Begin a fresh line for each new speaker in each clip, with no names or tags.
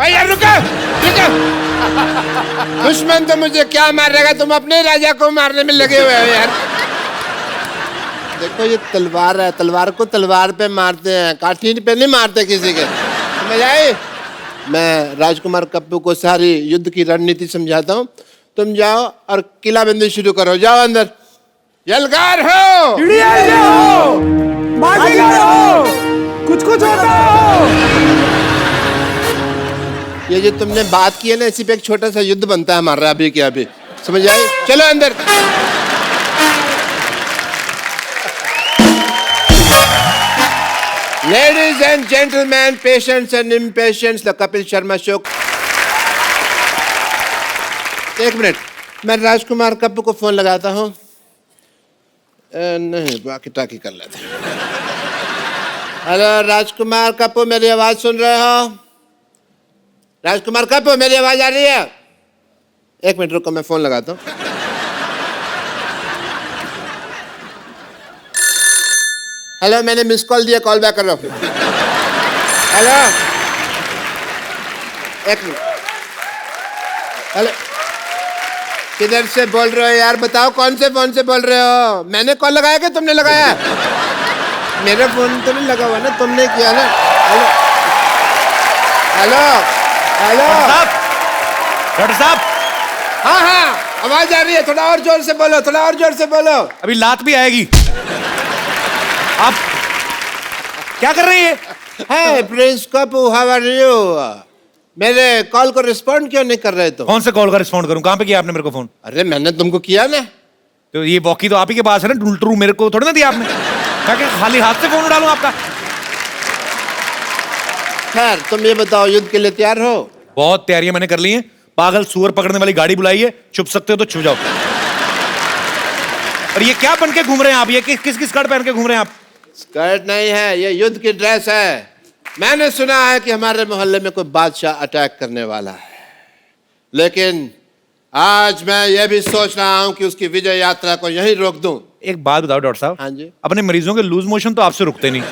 यार रुको रुको। दुश्मन तो मुझे क्या मारेगा, तुम अपने राजा को मारने में लगे हुए हो यार। देखो ये तलवार है, तलवार को तलवार पे मारते हैं, काठी पे नहीं मारते किसी के। समझ आई? मैं राजकुमार कप्पू को सारी युद्ध की रणनीति समझाता हूँ, तुम जाओ और किलाबंदी शुरू करो। जाओ अंदर। यलगार हो,
हो, बाजीगर हो, कुछ होता हो।
ये जो तुमने बात की है ना, इसी पे एक छोटा सा युद्ध बनता है हमारा अभी के अभी। समझ आई? चलो अंदर। Ladies and gentlemen, patients and impatients, the Kapil Sharma Show. एक मिनट, मैं राजकुमार कप्पू को फोन लगाता हूँ। नहीं, बाकी टाकी कर लेते। हेलो राजकुमार कप्पू, मेरी आवाज सुन रहे हो? राजकुमार कप्पू, मेरी आवाज आ रही है? एक मिनट रुको, मैं फोन लगाता हूँ। हेलो, मैंने मिस कॉल दिया, कॉल बैक कर रहा हूँ। हेलो, एक मिनट। हेलो, किधर से बोल रहे हो यार? बताओ कौन से फोन से बोल रहे हो? मैंने कॉल लगाया कि तुमने लगाया? मेरा फोन तो नहीं लगा हुआ ना, तुमने किया ना। हेलो हेलो हेलो
डॉक्टर साहब।
हाँ हाँ, आवाज आ रही है, थोड़ा और जोर से बोलो, थोड़ा और जोर से बोलो।
अभी लात भी आएगी। आप क्या कर रही है?
Hey, prince Kappu, how are you? मेरे कॉल को रिस्पॉन्ड क्यों नहीं कर रहे तुम?
कौन से कॉल का रिस्पॉन्ड करूं? कहां पे किया आपने मेरे को फोन?
अरे मैंने तुमको किया ना।
तो ये वॉकी तो आप ही के पास है ना, टूलटरू मेरे को थोड़ी ना दिया आपने। क्या खाली हाथ से फोन उड़ालूं आपका?
खैर तुम ये बताओ, युद्ध के लिए तैयार हो?
बहुत तैयारियां मैंने कर ली हैं। पागल सुअर पकड़ने वाली गाड़ी बुलाई है, छुप सकते हो तो छुप जाओ। और ये क्या बन के घूम रहे हैं आप? ये किस स्कर्ट पहन के घूम रहे हैं आप?
स्कर्ट नहीं है, ये युद्ध की ड्रेस है। मैंने सुना है कि हमारे मोहल्ले में कोई बादशाह अटैक करने वाला है, लेकिन आज मैं ये भी सोच रहा हूं कि उसकी विजय यात्रा को यहीं रोक दूं।
एक बात बताओ डॉक्टर साहब।
हाँ जी।
अपने मरीजों के लूज मोशन तो आपसे रुकते नहीं,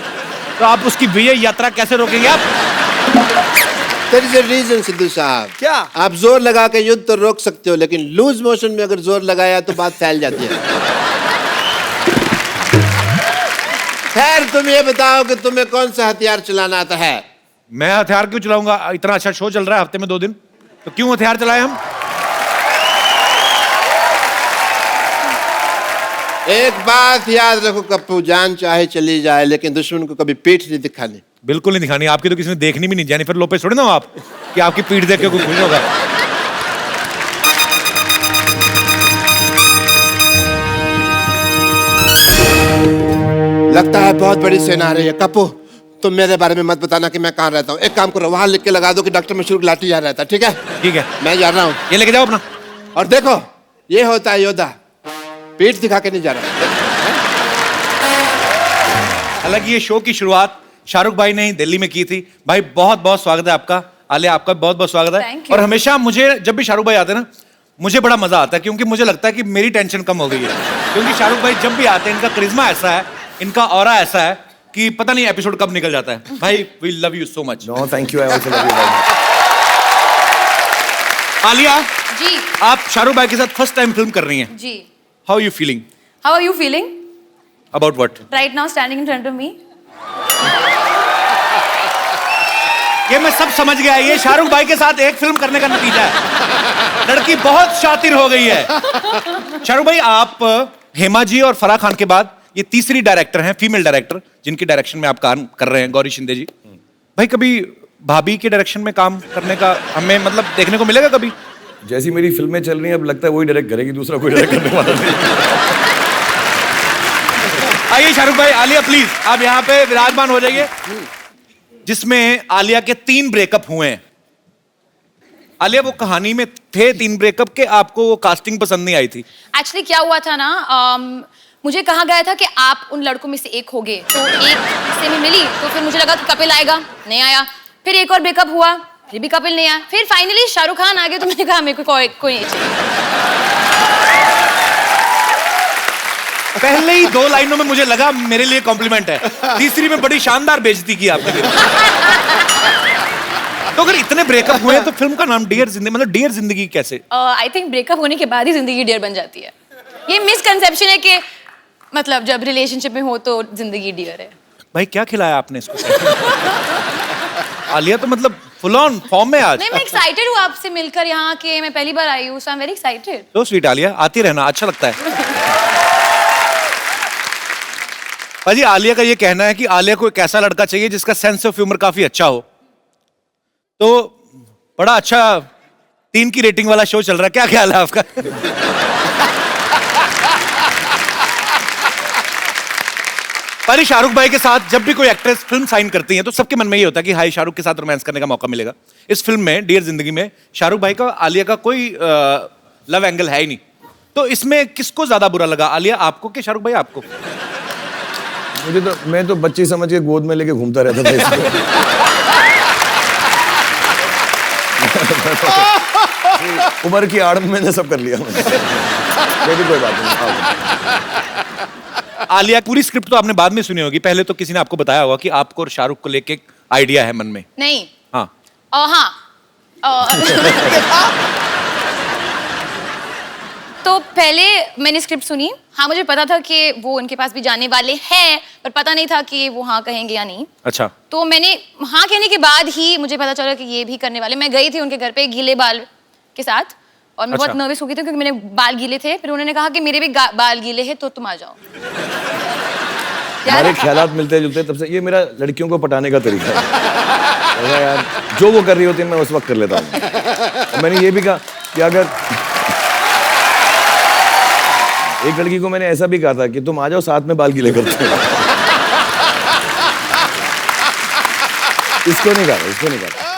तो आप उसकी विजय यात्रा कैसे रोकेंगे आप?
There is a reason, Sidhu साहब।
क्या?
आप जोर लगा के युद्ध तो रोक सकते हो, लेकिन लूज मोशन में अगर जोर लगाया तो बात फैल जाती है। खैर तुम ये बताओ कि तुम्हें कौन सा हथियार चलाना आता है?
मैं हथियार क्यों चलाऊंगा? इतना अच्छा शो चल रहा है हफ्ते में 2 दिन, तो क्यों हथियार चलाए हम?
एक बात याद रखो कप्पू, जान चाहे चली जाए लेकिन दुश्मन को कभी पीठ नहीं दिखानी।
बिल्कुल नहीं दिखानी। आपकी तो किसी ने देखनी भी नहीं। जेनिफर लोपेज थोड़ी ना हो आप कि आपकी पीठ देख के कोई खुश होगा।
लगता है बहुत बड़ी सेना आ रही है। कप्पू तुम मेरे बारे में मत बताना कि मैं कहाँ रहता हूँ। एक काम करो, वहां लिख के लगा दो कि डॉक्टर मशहूर लाठी यहाँ रहता है। ठीक है?
ठीक है,
मैं जा रहा हूँ।
ये लेके जाओ अपना।
और देखो, ये होता है योद्धा, पीठ दिखा के नहीं जा रहा।
हालांकि ये शो की शुरुआत शाहरुख भाई ने ही दिल्ली में की थी। भाई बहुत बहुत स्वागत है आपका। आलिया आपका बहुत बहुत स्वागत है। और हमेशा मुझे जब भी शाहरुख भाई आते हैं ना, मुझे बड़ा मजा आता है, क्योंकि मुझे लगता है कि मेरी टेंशन कम हो गई है। क्योंकि शाहरुख भाई जब भी आते हैं, इनका करिश्मा ऐसा है, इनका ऑरा ऐसा है कि पता नहीं एपिसोड कब निकल जाता है। भाई we love you so much.
No thank you, I also love you.
Alia
ji,
आप शाहरुख भाई के साथ फर्स्ट टाइम फिल्म कर रही हैं।
जी।
How you feeling?
How are you feeling?
About what?
Right now standing in front of me?
ये मैं सब समझ गया। ये शाहरुख भाई के साथ एक फिल्म करने का नतीजा है। लड़की बहुत शातिर हो गई है। शाहरुख भाई, आप हेमा जी और फराह खान के बाद ये तीसरी डायरेक्टर हैं, फीमेल डायरेक्टर, जिनकी डायरेक्शन में आप काम कर रहे हैं, गौरी शिंदे जी। भाई कभी भाभी के डायरेक्शन में काम करने का हमें मतलब देखने को मिलेगा कभी?
जैसी मेरी फिल्में चल रही हैं, अब लगता है वही डायरेक्ट करेगी, दूसरा कोई डायरेक्ट करने वाला नहीं।
आइए शाहरुख भाई, आलिया प्लीज आप यहाँ पे विराजमान हो जाइए। जिसमें आलिया के 3 ब्रेकअप हुए हैं। आलिया वो कहानी में थे 3 ब्रेकअप के, आपको वो कास्टिंग पसंद नहीं आई थी?
एक्चुअली क्या हुआ था ना, मुझे कहा गया था कि आप उन लड़कों में से एक होगे, तो एक से मैं मिली तो फिर मुझे लगा कि कपिल आएगा, नहीं आया। फिर एक और ब्रेकअप हुआ, फिर भी कपिल नहीं आया। फिर फाइनली शाहरुख खान आ गए, तो मैंने कहा मेरे को कोई नहीं चाहिए।
पहले ही 2 लाइनों में मुझे लगा मेरे लिए कॉम्प्लीमेंट है, तीसरी में बड़ी शानदार बेइज्जती की आपने मेरी। तो अगर इतने ब्रेकअप हुए हैं तो फिल्म का नाम डियर जिंदगी, मतलब डियर जिंदगी कैसे?
आई थिंक ब्रेकअप होने के बाद ही जिंदगी डियर बन जाती है। ये मिसकंसेप्शन है कि मतलब जब रिलेशनशिप में हो तो जिंदगी डियर है।
भाई क्या खिलाया आपने इसको? आलिया तो मतलब फुल ऑन फॉर्म में आज।
नहीं, मैं एक्साइटेड हूँ आपसे मिलकर यहाँ के, मैं पहली बार आई हूँ, सो आई एम वेरी एक्साइटेड।
तो स्वीट आलिया, आती रहना, अच्छा लगता है। भाजी आलिया का ये कहना है कि आलिया को एक ऐसा लड़का चाहिए जिसका सेंस ऑफ ह्यूमर काफी अच्छा हो। तो बड़ा अच्छा 3 की रेटिंग वाला शो चल रहा है, क्या ख्याल है आपका? पर शाहरुख भाई के साथ जब भी कोई एक्ट्रेस फिल्म साइन करती है तो सबके मन में ये होता है कि हाई शाहरुख के साथ रोमांस करने का मौका मिलेगा। इस फिल्म में डियर जिंदगी में शाहरुख भाई का आलिया का कोई लव एंगल है ही नहीं। तो इसमें किसको ज्यादा बुरा लगा, आलिया आपको कि शाहरुख भाई आपको?
मुझे तो, मैं तो बच्ची समझ के गोद में लेके घूमता रहता था इसको। उम्र की आड़ में मैंने सब कर लिया। लेकिन कोई बात नहीं।
आलिया पूरी स्क्रिप्ट तो आपने बाद में सुनी होगी, पहले तो किसी ने आपको बताया होगा कि आपको और शाहरुख को लेके एक आइडिया है मन में।
नहीं।
हाँ।
हाँ। तो पहले मैंने स्क्रिप्ट सुनी, हाँ मुझे पता था कि वो उनके पास भी जाने वाले हैं, पर पता नहीं था कि वो हाँ कहेंगे या नहीं।
अच्छा।
तो मैंने हाँ कहने के बाद ही मुझे पता चला कि ये भी करने वाले। मैं गई थी उनके घर पे गीले बाल के साथ और मैं बहुत नर्वस हो गई थी क्योंकि मेरे बाल गीले थे। फिर उन्होंने कहा कि मेरे भी बाल गीले हैं तो तुम आ जाओ।
हमारे ख्यालात मिलते जुलते, तब से ये मेरा लड़कियों को पटाने का तरीका है। यार जो वो कर रही होती है मैं उस वक्त कर लेता हूँ। मैंने ये भी कहा कि अगर एक लड़की को मैंने ऐसा भी कहा था कि तुम आ जाओ साथ में बाल गीले करते हो। इसको नहीं कहा।